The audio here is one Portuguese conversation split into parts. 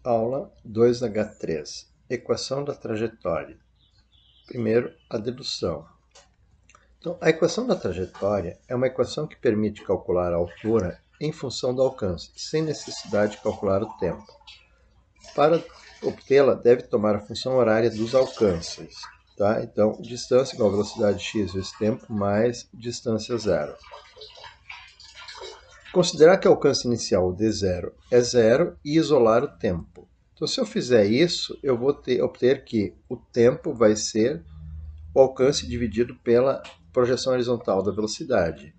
Aula 2H3. Equação da trajetória. Primeiro, a dedução. Então, a equação da trajetória é uma equação que permite calcular a altura em função do alcance, sem necessidade de calcular o tempo. Para obtê-la, deve tomar a função horária dos alcances. Tá? Então, distância igual a velocidade x vezes tempo mais distância zero. Considerar que o alcance inicial, o d0, é zero e isolar o tempo. Então, se eu fizer isso, eu vou obter que o tempo vai ser o alcance dividido pela projeção horizontal da velocidade.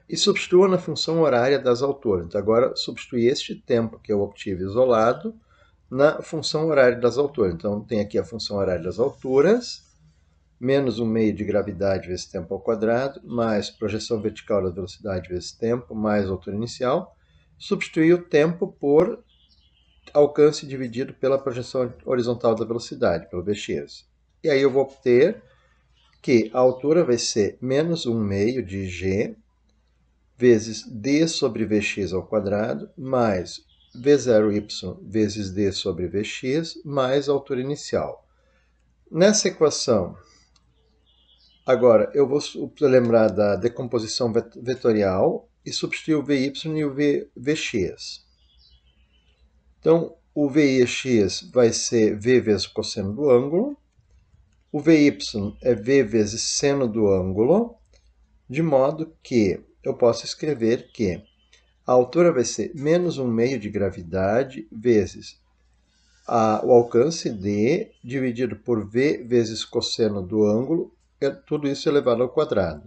E substitua na função horária das alturas. Então, agora, substitui este tempo que eu obtive isolado na função horária das alturas. Então, tem aqui a função horária das alturas, menos um meio de gravidade vezes tempo ao quadrado, mais projeção vertical da velocidade vezes tempo, mais altura inicial. Substituir o tempo por alcance dividido pela projeção horizontal da velocidade, pelo Vx. E aí eu vou obter que a altura vai ser menos 1 meio de g vezes d sobre Vx ao quadrado, mais V0y vezes d sobre Vx, mais a altura inicial. Nessa equação, agora, eu vou lembrar da decomposição vetorial e substituir o Vy e o Vx. Então, o Vx vai ser V vezes o cosseno do ângulo. O Vy é V vezes seno do ângulo, de modo que eu posso escrever que a altura vai ser menos 1 meio de gravidade vezes o alcance d dividido por V vezes cosseno do ângulo, tudo isso elevado ao quadrado,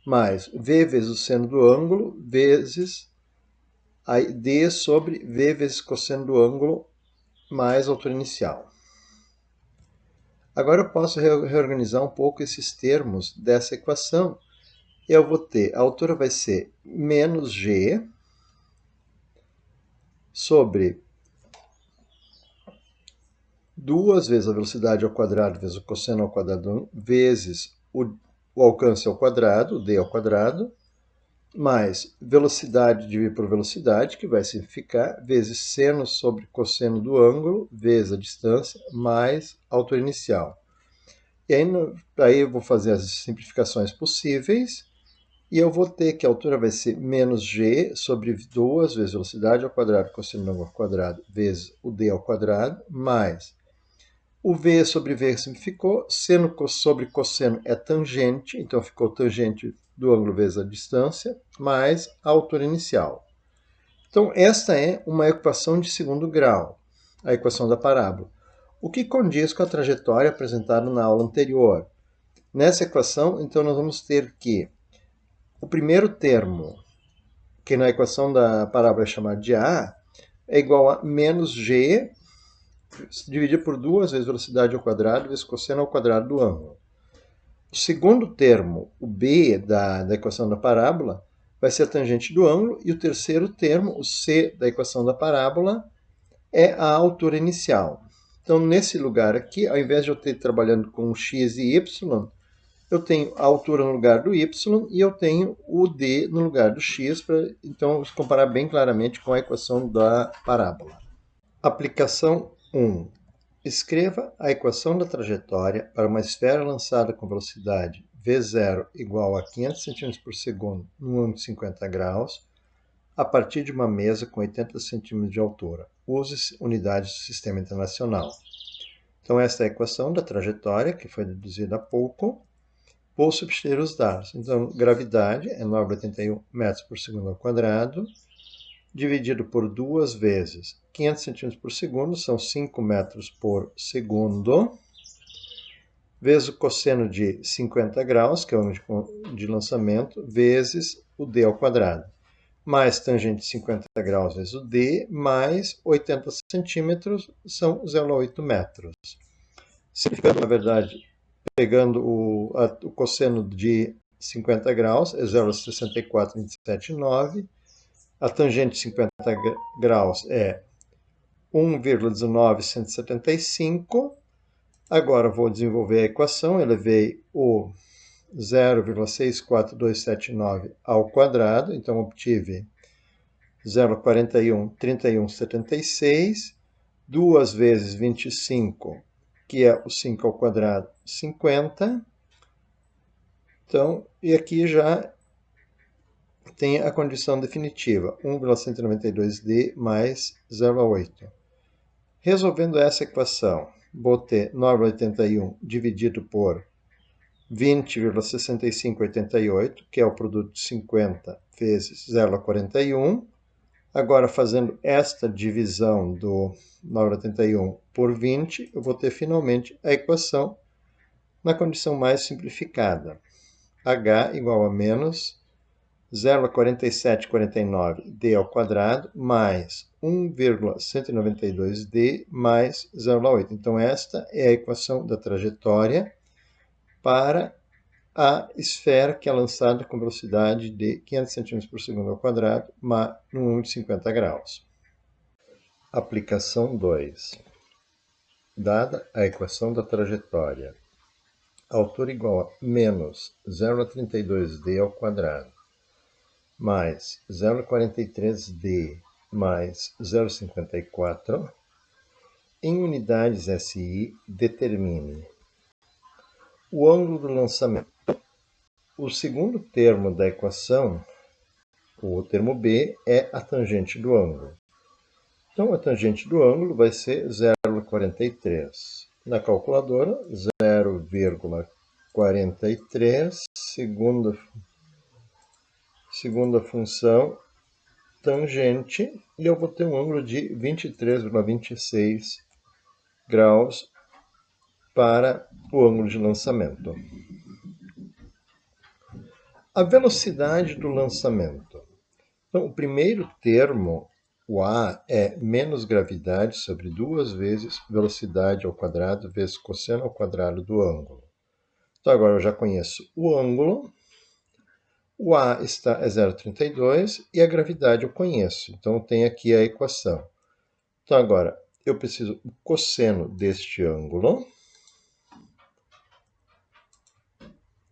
mais V vezes o seno do ângulo vezes d sobre V vezes cosseno do ângulo mais a altura inicial. Agora eu posso reorganizar um pouco esses termos dessa equação. Eu vou ter, a altura vai ser menos g sobre 2 vezes a velocidade ao quadrado vezes o cosseno ao quadrado vezes o alcance ao quadrado, o d ao quadrado, mais velocidade dividido por velocidade, que vai significar vezes seno sobre cosseno do ângulo, vezes a distância, mais a altura inicial. E aí eu vou fazer as simplificações possíveis, e eu vou ter que a altura vai ser menos g sobre 2 vezes velocidade ao quadrado, cosseno do ângulo ao quadrado, vezes o d ao quadrado, mais o v sobre v simplificou, seno sobre cosseno é tangente, então ficou tangente do ângulo vezes a distância, mais a altura inicial. Então, esta é uma equação de segundo grau, a equação da parábola, o que condiz com a trajetória apresentada na aula anterior. Nessa equação, então, nós vamos ter que o primeiro termo, que na equação da parábola é chamado de A, é igual a menos g dividido por 2 vezes velocidade ao quadrado vezes cosseno ao quadrado do ângulo. O segundo termo, o b da equação da parábola, vai ser a tangente do ângulo, e o terceiro termo, o c da equação da parábola, é a altura inicial. Então, nesse lugar aqui, ao invés de eu ter trabalhando com x e y, eu tenho a altura no lugar do y e eu tenho o d no lugar do x, para então comparar bem claramente com a equação da parábola. Aplicação 1. Escreva a equação da trajetória para uma esfera lançada com velocidade v0 igual a 500 cm por segundo no ângulo de 50 graus, a partir de uma mesa com 80 cm de altura. Use unidades do Sistema Internacional. Então, esta é a equação da trajetória, que foi deduzida há pouco. Vou substituir os dados. Então, gravidade é 9,81 metros por segundo ao quadrado, dividido por 2 vezes 500 cm por segundo, são 5 metros por segundo, vezes o cosseno de 50 graus, que é o ângulo de lançamento, vezes o d ao quadrado, mais tangente de 50 graus vezes o d, mais 80 centímetros, são 0,8 metros. Simplificando, na verdade, pegando o cosseno de 50 graus, é 0,6427,9. A tangente de 50 graus é 1,19175. Agora vou desenvolver a equação. Eu levei o 0,64279 ao quadrado, então obtive 0,41, 31,76. 2 vezes 25, que é o 5 ao quadrado, 50. Então, e aqui já tem a condição definitiva, 1,192D mais 0,8. Resolvendo essa equação, vou ter 9,81 dividido por 20,6588, que é o produto de 50 vezes 0,41. Agora, fazendo esta divisão do 9,81 por 20, eu vou ter finalmente a equação na condição mais simplificada. H igual a menos 0,4749D ao quadrado mais 1,192D mais 0,8. Então, esta é a equação da trajetória para a esfera que é lançada com velocidade de 500 cm por segundo ao quadrado, num ângulo de 50 graus. Aplicação 2. Dada a equação da trajetória, altura igual a menos 0,32D ao quadrado, mais 0,43D mais 0,54, em unidades SI, determine o ângulo do lançamento. O segundo termo da equação, o termo B, é a tangente do ângulo. Então, a tangente do ângulo vai ser 0,43. Na calculadora, 0,43, segunda função, tangente, e eu vou ter um ângulo de 23,26 graus para o ângulo de lançamento. A velocidade do lançamento. Então, o primeiro termo, o A, é menos gravidade sobre 2 vezes velocidade ao quadrado vezes cosseno ao quadrado do ângulo. Então, agora eu já conheço o ângulo. O A é 0,32 e a gravidade eu conheço. Então, tem aqui a equação. Então, agora, eu preciso do cosseno deste ângulo.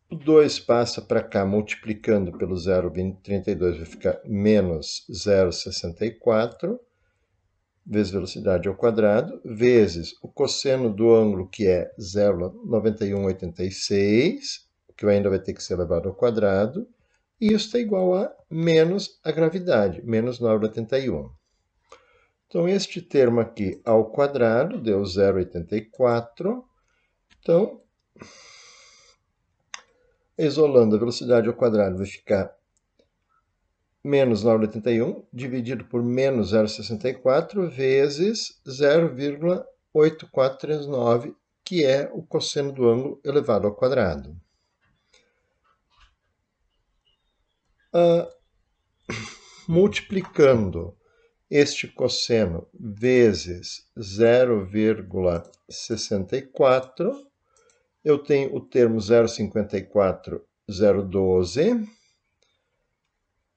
O 2 passa para cá, multiplicando pelo 0,32, vai ficar menos 0,64, vezes velocidade ao quadrado, vezes o cosseno do ângulo, que é 0,9186, que ainda vai ter que ser elevado ao quadrado, e isso é igual a menos a gravidade, menos 9,81. Então, este termo aqui ao quadrado deu 0,84. Então, isolando a velocidade ao quadrado, vai ficar menos 9,81 dividido por menos 0,64 vezes 0,8439, que é o cosseno do ângulo elevado ao quadrado. Multiplicando este cosseno vezes 0,64, eu tenho o termo 0,54012,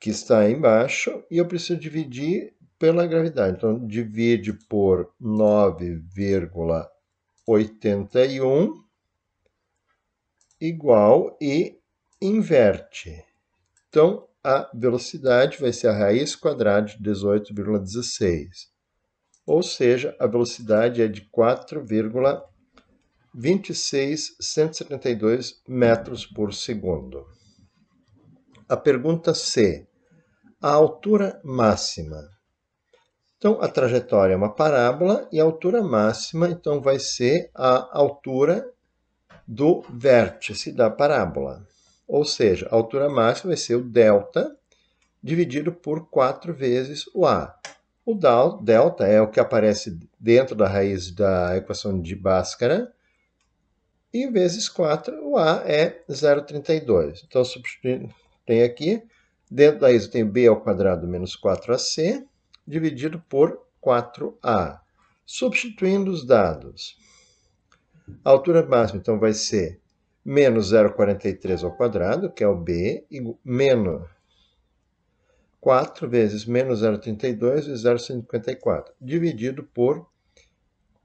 que está aí embaixo, e eu preciso dividir pela gravidade. Então, divide por 9,81 igual e inverte. Então, a velocidade vai ser a raiz quadrada de 18,16. Ou seja, a velocidade é de 4,26172 metros por segundo. A pergunta C. A altura máxima. Então, a trajetória é uma parábola e a altura máxima, então, vai ser a altura do vértice da parábola. Ou seja, a altura máxima vai ser o delta dividido por 4 vezes o A. O delta é o que aparece dentro da raiz da equação de Bhaskara, e vezes 4, o A é 0,32. Então, substituindo, tem aqui, dentro da raiz eu tenho B ao quadrado menos 4AC, dividido por 4A. Substituindo os dados, a altura máxima, então, vai ser menos 0,43 ao quadrado, que é o B, menos 4 vezes menos 0,32 vezes 0,54, dividido por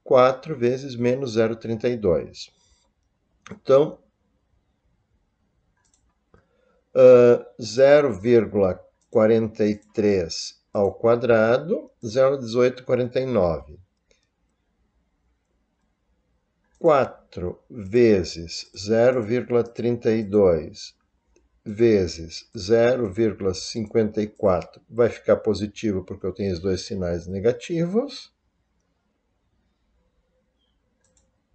4 vezes menos 0,32. Então, 0,43 ao quadrado, 0,1849. 4 vezes 0,32 vezes 0,54 vai ficar positivo porque eu tenho os dois sinais negativos,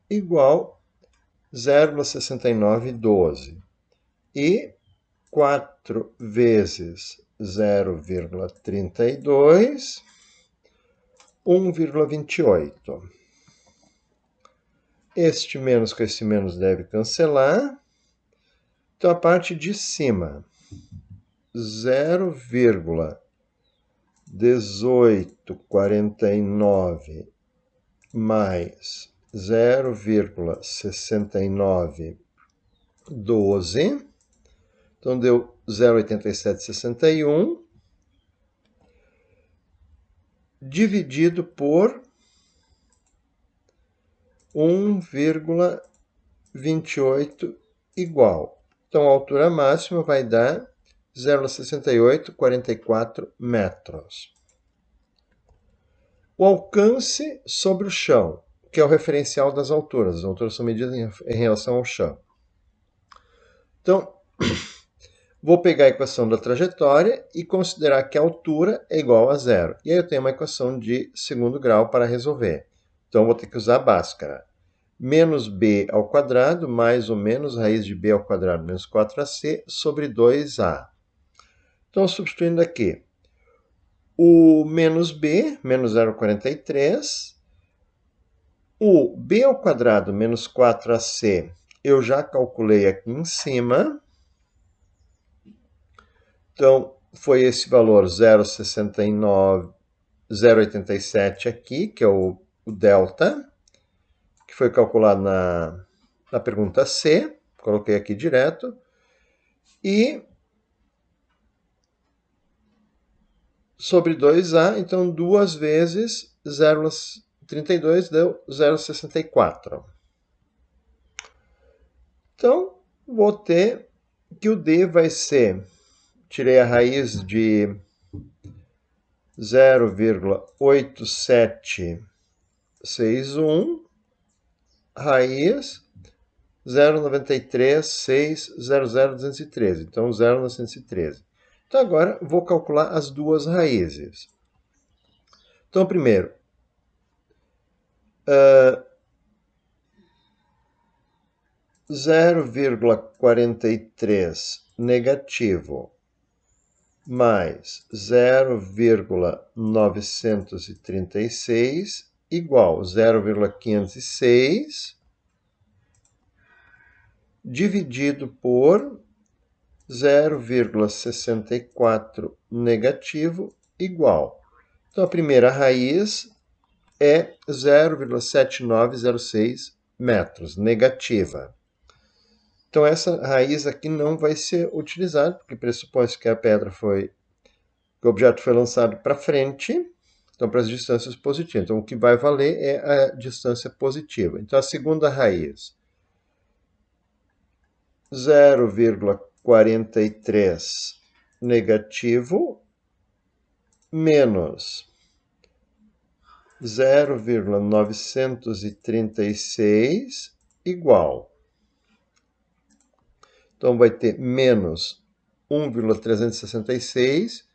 igual 0,6912. E 4 vezes 0,32, 1,28. Este menos com esse menos deve cancelar. Então, a parte de cima, 0,1849 mais 0,6912. Então, deu 0,8761 dividido por 1,28 igual. Então, a altura máxima vai dar 0,6844 metros. O alcance sobre o chão, que é o referencial das alturas. As alturas são medidas em relação ao chão. Então, vou pegar a equação da trajetória e considerar que a altura é igual a zero. E aí eu tenho uma equação de segundo grau para resolver. Então, vou ter que usar a Bhaskara. Menos b ao quadrado mais ou menos raiz de b ao quadrado menos 4ac sobre 2a. Então, substituindo aqui, o menos b, menos 0,43. O b ao quadrado menos 4ac, eu já calculei aqui em cima. Então, foi esse valor 0,87 aqui, que é o delta, que foi calculado na pergunta C, coloquei aqui direto, e sobre 2A, então 2 vezes 0,32 deu 0,64. Então, vou ter que o D vai ser, tirei a raiz de 0,8761, raiz 0,93600,213. Então, 0,913. Então, agora vou calcular as duas raízes. Então, primeiro, 0,43 negativo mais 0,936 igual 0,506 dividido por 0,64 negativo igual. Então, a primeira raiz é 0,7906 metros, negativa. Então, essa raiz aqui não vai ser utilizada, porque pressupõe que que o objeto foi lançado para frente, então para as distâncias positivas. Então, o que vai valer é a distância positiva. Então, a segunda raiz, 0,43 negativo menos 0,936 igual. Então, vai ter menos 1,366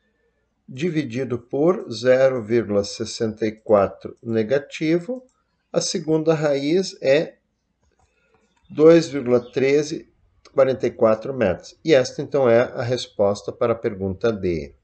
dividido por 0,64 negativo. A segunda raiz é 2,1344 metros. E esta, então, é a resposta para a pergunta D.